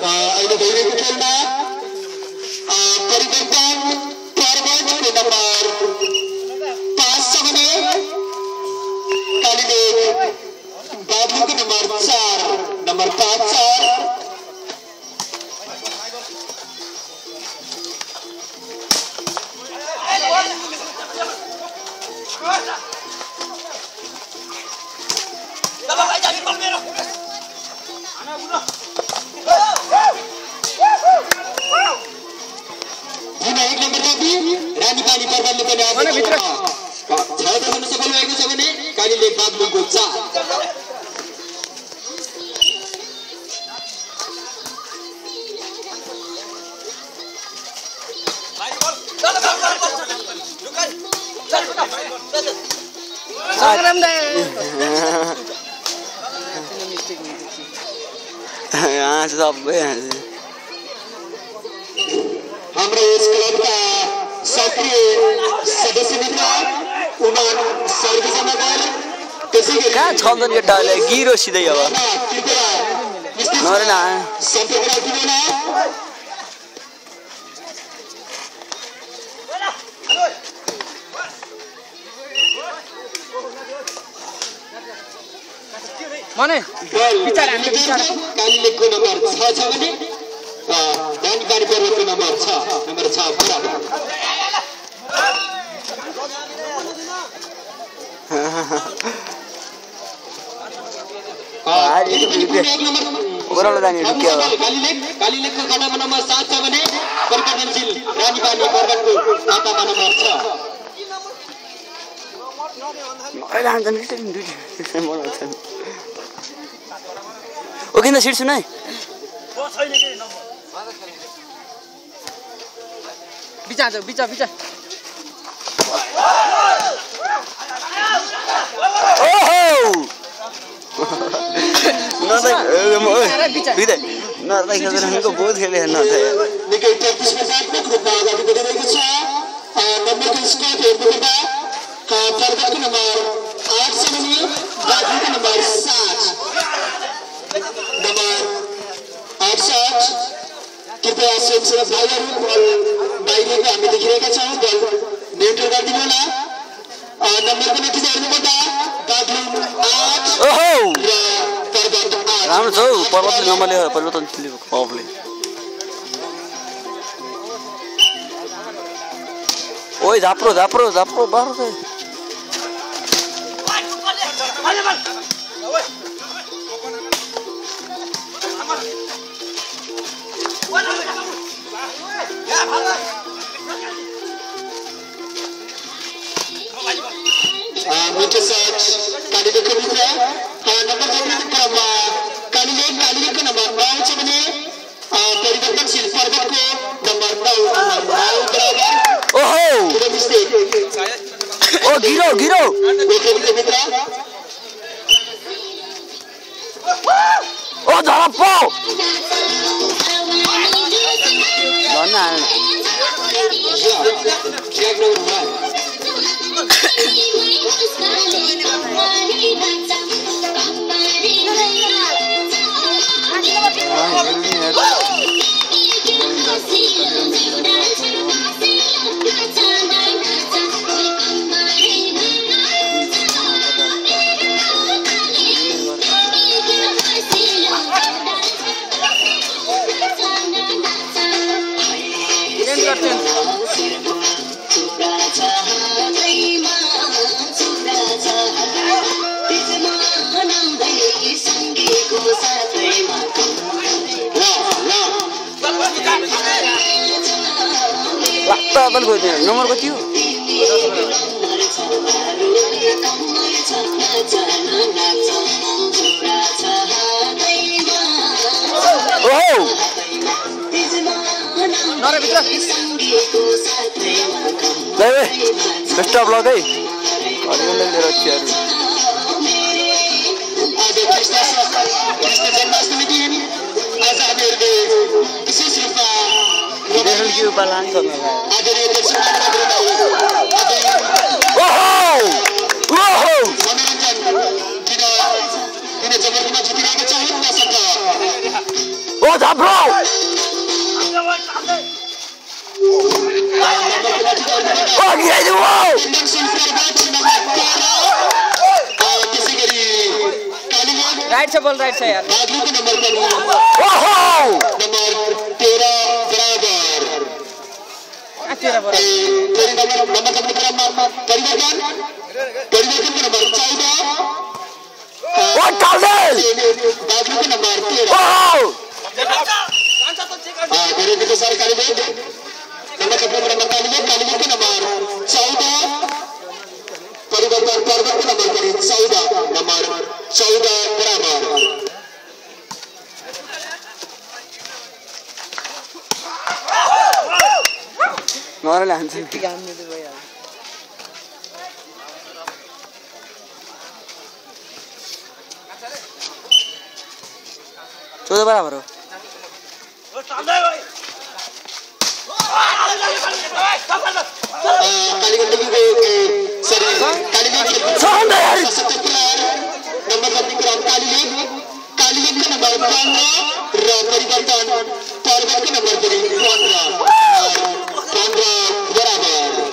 अहिले भइरहेको खेलमा परिवर्तन फरवर्डको नम्बर 5 छ भने कालीले बाबुको नम्बर 4 नम्बर 5 छ रानीपानी पर्वतले पनि आफ्नो भित्र 6 गर्न सफल भएको छ भने कालीले बाबुको 4 संग्राम दे यहाँ से सब हाम्रो यस क्लबका सक्रिय सदस्य मित्र उमान सर्वजनागर त्यसैगरी कहाँ छन्दन केटाले गिरो सिधै अब नरेना सम्पर्क राख्दिनु मने विचार हामीले विचार कालीलेको नम्बर 6 छ भने रानीपानी पर्वतको नम्बर 6 बराबर कालीलेको खातामा नम्बर 7 छ भने परिवर्तनशील रानीपानी पर्वतको खातामा नम्बर 6 ओके ना सीट सुनाई बिचा जाओ बिचा ओहो नर्दै खेल्दैनको बहुत खेले हेर्न निकै प्रतिस्पर्धात्मक रूपमा अगाडि बढिरहेको छ नम्बरको स्कोर हेर्नुपर्दा पर्वतको नम्बर 8 छ भने बाबुको नम्बर 7 नम्बर 68 कृपया स्वयंसेवक भाइहरू बल बाहिरको हामी देखिरहेका छौँ बल न्युट्रल गरिदिनु होला नम्बरको नतिजा हेर्नुपर्दा बाबु 8 ओहो र पर्वत 8 राम्रो छ पर्वतले नम्बरले परिवर्तनशील पावरले ओइ झाप्रो बाह्र छ मित्र सच कालीलेको मित्र नम्बर बढ्नुको क्रममा कालीलेको नम्बर 9 छ भने परिवर्तनशील पर्वतको नम्बर 9 बराबर ओहो ओ गिरो मित्र ओ झलप्पो भन्न नम्बर कति हो ओहो नरे भित्र गए बेस्ट अफ लक है अलिअलि लिएर चियाहरू विशेष रूपमा के उपाय लान्छ ओ झाप्रो ओ गिराइदियो राइट से बोल राइट से यार ओहो नंबर 13 बराबर परिवर्तन नंबर 14 ओ टाले बागलू के नंबर 13 ओहो मेरे को सारे काली बैग नंबर के नंबर काली बैग के नंबर 14 परिवर्तन पर्वत के नंबर 14 नंबर 14 बराबर नॉर्मल आंसर ध्यान दे दे यार 14 बराबर हो कालीगंज के सॉरी कालीगंज नंबर कालीगंज का नंबर 15 परिवर्तन पर्वत के नंबर 15